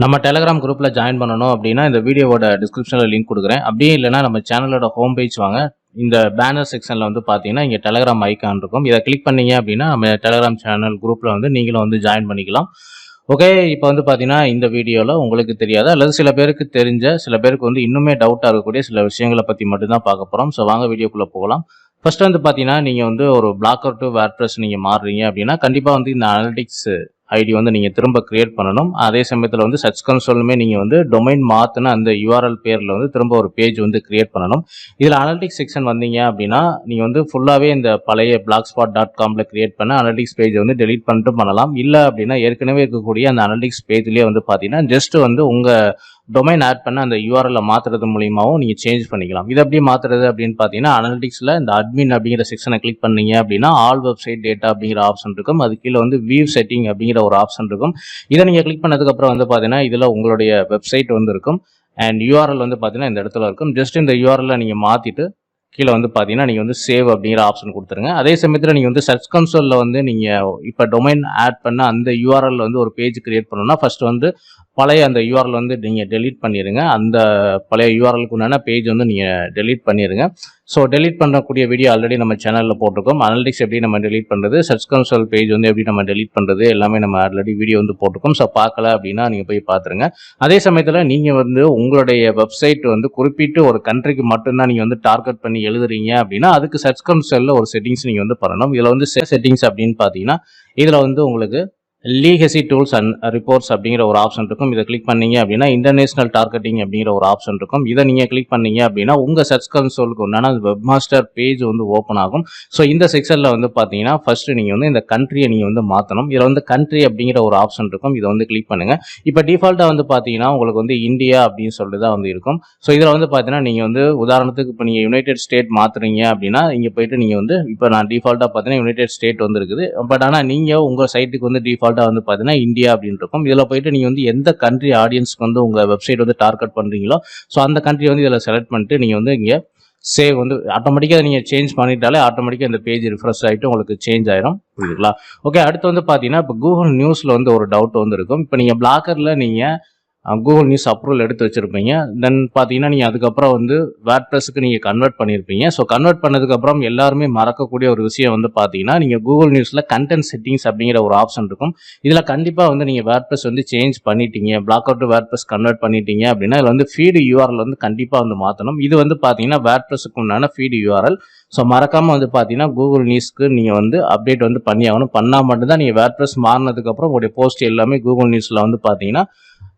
நம்ம டெலகிராம் குரூப்பில் ஜாயின் பண்ணணும் அப்படின்னா இந்த வீடியோவோட டிஸ்கிரிப்ஷனில் லிங்க் கொடுக்குறேன். அப்படியே இல்லைனா நம்ம சேனலோட ஹோம் பேஜ் வாங்க. இந்த பேனர் செக்ஷனில் வந்து பார்த்தீங்கன்னா இங்கே டெலகிராம் ஐக்கான் இருக்கும். இதை கிளிக் பண்ணீங்க அப்படின்னா நம்ம டெலகிராம் சேனல் குரூப்பில் வந்து நீங்களும் வந்து ஜாயின் பண்ணிக்கலாம். ஓகே, இப்போ வந்து பார்த்தீங்கன்னா இந்த வீடியோவில் உங்களுக்கு தெரியாத அல்லது சில பேருக்கு தெரிஞ்ச, சில பேருக்கு வந்து இன்னுமே டவுட்டாக இருக்கக்கூடிய சில விஷயங்களை பற்றி மட்டும்தான் பார்க்க போகிறோம். ஸோ வாங்க வீடியோக்குள்ளே போகலாம். ஃபர்ஸ்ட் வந்து பார்த்தீங்கன்னா நீங்கள் வந்து ஒரு பிளாக்கர் டு வேர்ட்பிரஸ் நீங்கள் மாறுறீங்க அப்படின்னா கண்டிப்பாக வந்து இந்த அனலிட்டிக்ஸ் ஐடி வந்து நீங்கள் திரும்ப கிரியேட் பண்ணணும். அதே சமயத்தில் வந்து சர்ச் கன்சோலுமே நீங்கள் வந்து டொமைன் மாற்றின அந்த யூஆர்எல் பேரில் வந்து திரும்ப ஒரு பேஜ் வந்து கிரியேட் பண்ணணும். இதில் அனலிட்டிக்ஸ் செக்ஷன் வந்தீங்க அப்படின்னா நீங்கள் வந்து ஃபுல்லாகவே இந்த பழைய blogspot.comல கிரியேட் பண்ண அனலிட்டிக்ஸ் பேஜை வந்து டெலீட் பண்ணிட்டு பண்ணலாம். இல்லை அப்படின்னா ஏற்கனவே இருக்கக்கூடிய அந்த அனலிட்டிக்ஸ் பேஜ்லேயே வந்து பார்த்தீங்கன்னா ஜஸ்ட் வந்து உங்கள் டொமைன் ஆட் பண்ண அந்த யூஆர்எல்ல மாற்றுறது மூலியமாகவும் நீங்கள் சேஞ்ச் பண்ணிக்கலாம். இது எப்படி மாற்றுறது அப்படின்னு பார்த்தீங்கன்னா அனலிட்டிக்ஸில் இந்த அட்மின் அப்படிங்கிற செக்ஷனை கிளிக் பண்ணீங்க அப்படின்னா ஆல் வெப்சைட் டேட்டா அப்படிங்கிற ஆப்ஷன் இருக்கும். அது கீழே வந்து வியூ செட்டிங் அப்படிங்கிற ஒரு ஆப்ஷன் இருக்கும். இதை நீங்கள் கிளிக் பண்ணதுக்கப்புறம் வந்து பார்த்தீங்கன்னா இதில் உங்களுடைய வெப்சைட் வந்து இருக்கும் அண்ட் யூஆர்எல் வந்து பார்த்தீங்கன்னா இந்த இடத்துல இருக்கும். ஜஸ்ட் இந்த யூஆர்எல்ல நீங்கள் மாற்றிட்டு கீழே வந்து பார்த்தீங்கன்னா நீங்கள் வந்து சேவ் அப்படிங்கிற ஆப்ஷன் கொடுத்துருங்க. அதே சமயத்தில் நீங்கள் வந்து சர்ச் கன்சோலில் வந்து நீங்கள் இப்போ டொமைன் ஆட் பண்ண அந்த யூஆர்எல் வந்து ஒரு பேஜ் கிரியேட் பண்ணணும்னா ஃபர்ஸ்ட் வந்து பழைய அந்த யூஆர்எல் வந்து நீங்கள் டெலீட் பண்ணிடுங்க. அந்த பழைய யூஆர்எலுக்கு உண்டான பேஜ் வந்து நீங்கள் டெலீட் பண்ணிடுங்க. ஸோ டெலீட் பண்ணக்கூடிய வீடியோ ஆல்ரெடி நம்ம சேனலில் போட்டிருக்கோம். அனலிட்டிக்ஸ் எப்படி நம்ம டெலீட் பண்ணுறது, சர்ச் கன்சோல் பேஜ் வந்து எப்படி நம்ம டெலீட் பண்ணுறது எல்லாமே நம்ம ஆல்ரெடி வீடியோ வந்து போட்டிருக்கோம். ஸோ பார்க்கல அப்படின்னா நீங்கள் போய் பார்த்துருங்க. அதே சமயத்தில் நீங்கள் வந்து உங்களுடைய வெப்சைட் வந்து குறிப்பிட்டு ஒரு கண்ட்ரிக்கு மட்டும்தான் நீங்கள் வந்து டார்கெட் பண்ணி எழுதுறீங்க அப்படின்னா அதுக்கு சர்ச் கன்சோலில் ஒரு செட்டிங்ஸ் நீங்கள் வந்து பண்ணணும். இதில் வந்து செட்டிங்ஸ் அப்படின்னு பார்த்தீங்கன்னா இதில் வந்து உங்களுக்கு லீகசி டூல்ஸ் அண்ட் ரிப்போர்ட்ஸ் அப்படிங்கிற ஒரு ஆப்ஷன் இருக்கும். இதை கிளிக் பண்ணீங்க அப்படின்னா இன்டர்நேஷனல் டார்கெட்டிங் அப்படிங்கிற ஒரு ஆப்ஷன் இருக்கும். இதை நீங்கள் கிளிக் பண்ணீங்க அப்படின்னா உங்கள் சர்ச் கன்சோலுக்கு உண்டான வெப்மாஸ்டர் பேஜ் வந்து ஓப்பன் ஆகும். ஸோ இந்த செக்ஷனில் வந்து பார்த்தீங்கன்னா ஃபர்ஸ்ட் நீங்கள் வந்து இந்த கண்ட்ரியை நீங்கள் வந்து மாற்றணும். இதில் வந்து கண்ட்ரி அப்படிங்கிற ஒரு ஆப்ஷன் இருக்கும். இதை வந்து கிளிக் பண்ணுங்க. இப்போ டிஃபால்ட்டாக வந்து பார்த்தீங்கன்னா உங்களுக்கு வந்து இந்தியா அப்படின்னு சொல்லிட்டு தான் வந்து இருக்கும். ஸோ இதில் வந்து பார்த்தீங்கன்னா நீங்கள் வந்து உதாரணத்துக்கு இப்போ நீங்கள் யுனைடெட் ஸ்டேட் மாற்றுறீங்க அப்படின்னா இங்கே போயிட்டு நீங்கள் வந்து இப்போ நான் டிஃபால்ட்டாக பார்த்தீங்கன்னா யுனைடெட் ஸ்டேட் வந்து இருக்குது. பட் ஆனால் நீங்கள் உங்கள் சைட்டுக்கு வந்து டிஃபால்ட்டாக வந்து பார்த்தீங்கன்னா இந்தியா அப்படின்னு இருக்கும். இதில் போயிட்டு நீங்கள் வந்து எந்த கண்ட்ரி ஆடியன்ஸ்க்கு வந்து உங்கள் வெப்சைட் வந்து டார்கெட் பண்ணுறீங்களோ ஸோ அந்த கண்ட்ரி வந்து இதில் செலக்ட் பண்ணிட்டு நீங்கள் வந்து இங்கே சேவ் வந்து ஆட்டோமேட்டிக்காக நீங்கள் சேஞ்ச் பண்ணிட்டாலே ஆட்டோமேட்டிக்காக இந்த பேஜ் ரிஃப்ரெஷ் ஆகிட்டு உங்களுக்கு சேஞ்ச் ஆயிரும். புரியுதுங்களா? ஓகே, அடுத்து வந்து பார்த்தீங்கன்னா இப்போ கூகுள் நியூஸில் வந்து ஒரு டவுட் வந்து இருக்கும். இப்போ நீங்கள் பிளாக்கரில் நீங்கள் கூகுள் நியூஸ் அப்ரூவல் எடுத்து வச்சுருப்பீங்க. தென் பார்த்தீங்கன்னா நீங்கள் அதுக்கப்புறம் வந்து வேர்ட்பிரஸ்க்கு நீங்கள் கன்வெர்ட் பண்ணியிருப்பீங்க. ஸோ கன்வெர்ட் பண்ணதுக்கப்புறம் எல்லாருமே மறக்கக்கூடிய ஒரு விஷயம் வந்து பார்த்தீங்கன்னா நீங்கள் கூகுள் நியூஸில் கண்டென்ட் செட்டிங்ஸ் அப்படிங்கிற ஒரு ஆப்ஷன் இருக்கும். இதில் கண்டிப்பாக வந்து நீங்கள் வேர்ட்பிரஸ் வந்து சேஞ்ச் பண்ணிட்டீங்க, பிளாக் அவுட் வேர்ட்பிரஸ் கன்வெர்ட் பண்ணிட்டீங்க அப்படின்னா இதில் வந்து ஃபீடு யூஆர்எல் வந்து கண்டிப்பாக வந்து மாற்றணும். இது வந்து பார்த்தீங்கன்னா வேர்ட்பிரஸ்க்கு உண்டான ஃபீடு யூஆர்எல். ஸோ மறக்காமல் வந்து பார்த்தீங்கன்னா கூகுள் நியூஸ்க்கு நீங்கள் வந்து அப்டேட் வந்து பண்ணி ஆகணும். பண்ணால் மட்டும்தான் நீங்கள் வேர்ட்பிரஸ் மாறினதுக்கப்புறம் உங்களுடைய போஸ்ட் எல்லாமே கூகுள் நியூஸில் வந்து பார்த்தீங்கன்னா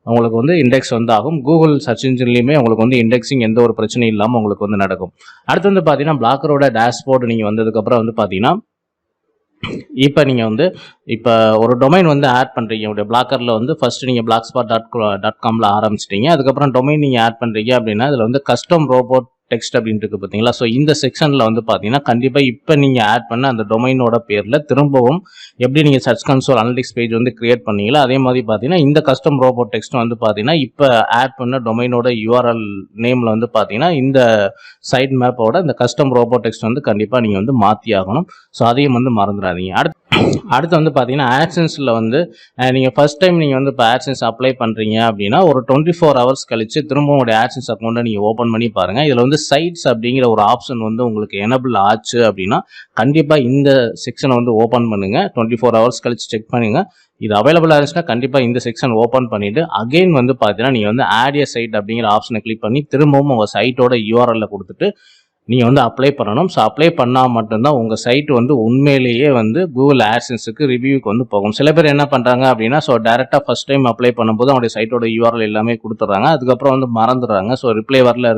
உங்களுக்கு வந்து இண்டெக்ஸ் வந்து ஆகும். கூகுள் சர்ச் இன்ஜின்லையுமே உங்களுக்கு வந்து இண்டெக்ஸிங் எந்த ஒரு பிரச்சனையும் இல்லாமல் உங்களுக்கு வந்து நடக்கும். அடுத்து வந்து பார்த்தீங்கன்னா பிளாக்கரோட டேஷ்போர்டு நீங்கள் வந்ததுக்கப்புறம் வந்து பார்த்தீங்கன்னா இப்போ நீங்கள் வந்து இப்போ ஒரு டொமைன் வந்து ஆட் பண்ணுறீங்க. உங்களுடைய பிளாக்கரில் வந்து ஃபர்ஸ்ட் நீங்கள் blogspot.comல ஆரம்பிச்சிட்டீங்க. அதுக்கப்புறம் டொமைன் நீங்கள் ஆட் பண்ணுறீங்க அப்படின்னா இதில் வந்து கஸ்டம் ரோபோட் டெக்ஸ்ட் அப்படின்ட்டு இருக்கு பார்த்தீங்களா? ஸோ இந்த செக்ஷனில் வந்து பார்த்தீங்கன்னா கண்டிப்பாக இப்போ நீங்கள் ஆட் பண்ண அந்த டொமைனோட பேரில் திரும்பவும் எப்படி நீங்கள் சர்ச் கன்சோல் அனலிட்டிக்ஸ் பேஜ் வந்து கிரியேட் பண்ணீங்களோ அதே மாதிரி பார்த்தீங்கன்னா இந்த கஸ்டம் ரோபோட் டெக்ஸ்ட் வந்து பார்த்தீங்கன்னா இப்போ ஆட் பண்ண டொமைனோட யூஆர்எல் நேமில் வந்து பார்த்தீங்கன்னா இந்த சைட் மேப்போட இந்த கஸ்டம் ரோபோட் டெக்ஸ்ட் வந்து கண்டிப்பாக நீங்கள் வந்து மாற்றி ஆகணும். ஸோ அதையும் வந்து மறந்துடாதீங்க. அடுத்து வந்து பார்த்தீங்கன்னா ஆட்சன்ஸில் வந்து நீங்கள் ஃபர்ஸ்ட் டைம் நீங்கள் வந்து இப்போ ஆட்சன்ஸ் அப்ளை பண்ணுறீங்க அப்படின்னா ஒரு 24 ஹவர்ஸ் கழிச்சு திரும்ப உங்களுடைய ஆட்சன்ஸ் அக்கௌண்ட்டை நீங்கள் ஓப்பன் பண்ணி பாருங்கள். இதில் வந்து சைட்ஸ் அப்படிங்கிற ஒரு ஆப்ஷன் வந்து உங்களுக்கு எனபிள் ஆச்சு அப்படின்னா கண்டிப்பாக இந்த செக்ஷனை வந்து ஓப்பன் பண்ணுங்கள். 24 ஹவர்ஸ் கழிச்சு செக் பண்ணுங்கள். இது அவைலபிளாக இருந்துச்சுன்னா கண்டிப்பாக இந்த செக்ஷன் ஓப்பன் பண்ணிவிட்டு அகெயின் வந்து பார்த்தீங்கன்னா நீங்கள் வந்து ஆட் எ சைட் அப்படிங்கிற ஆப்ஷனை கிளிக் பண்ணி திரும்பவும் உங்கள் சைட்டோட யூஆர்எல்ல கொடுத்துட்டு நீங்கள் வந்து அப்ளை பண்ணணும். ஸோ அப்ளை பண்ணால் மட்டும்தான் உங்கள் சைட் வந்து உண்மையிலேயே வந்து கூகுள் ஆட்சன்ஸுக்கு ரிவ்யூக்கு வந்து போகும். சில பேர் என்ன பண்ணுறாங்க அப்படின்னா ஸோ டேரெக்டாக ஃபஸ்ட் டைம் அப்ளை பண்ணும்போது அவங்களுடைய சைட்டோட யூஆர்எல் எல்லாமே கொடுத்துட்றாங்க. அதுக்கப்புறம் வந்து மறந்துடுறாங்க. ஸோ ரிப்ளை வரல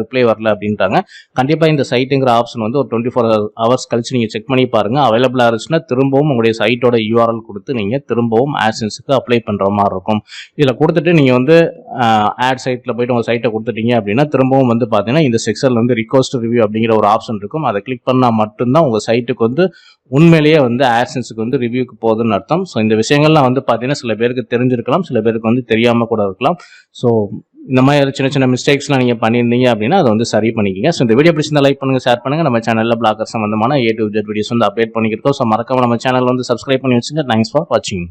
அப்படின்ட்டாங்க. கண்டிப்பாக இந்த சைட்டுங்கிற ஆப்ஷன் வந்து ஒரு 24 ஹவர்ஸ் கழிச்சு நீங்கள் செக் பண்ணி பாருங்கள். அவைலபிளாக இருந்துச்சுன்னா திரும்பவும் உங்களுடைய சைட்டோட யூஆர்எல் கொடுத்து நீங்கள் திரும்பவும் ஆட்சன்ஸுக்கு அப்ளை பண்ணுற மாதிரி இருக்கும். இதில் கொடுத்துட்டு நீங்கள் வந்து ஆட் சைட்டில் போய்ட்டு உங்கள் சைட்டை கொடுத்துட்டீங்க அப்படின்னா திரும்பவும் வந்து பார்த்தீங்கன்னா இந்த செக்ஷனில் வந்து ரிக்வெஸ்ட் ரிவ்யூ அப்படிங்கிற ஒரு ஆப்ஷன் இருக்கும். அதை கிளிக் பண்ணால் மட்டும்தான் உங்கள் சைட்டுக்கு வந்து உண்மையிலேயே வந்து ஆட்சன்ஸுக்கு வந்து ரிவ்யூக்கு போகுதுன்னு அர்த்தம். ஸோ இந்த விஷயங்கள்லாம் வந்து பார்த்தீங்கன்னா சில பேருக்கு தெரிஞ்சிருக்கலாம், சில பேருக்கு வந்து தெரியாமல் கூட இருக்கலாம். ஸோ இந்த மாதிரி சின்ன சின்ன மிஸ்டேக்ஸ்லாம் நீங்கள் பண்ணியிருந்தீங்க அப்படின்னா அதை வந்து சரி பண்ணிக்கிங்க. ஸோ இந்த வீடியோ பிடிச்சிருந்தா லைக் பண்ணுங்கள், ஷேர் பண்ணுங்கள். நம்ம சேனலில் பிளாக்கர் சம்பந்தமான A to Z வீடியோஸ் வந்து அப்டேட் பண்ணிக்கிறோம். ஸோ மறக்காம நம்ம சேனல் வந்து சப்ஸ்கிரைப் பண்ணி வச்சுங்க. தேங்க்ஸ் ஃபார் வாட்சிங்.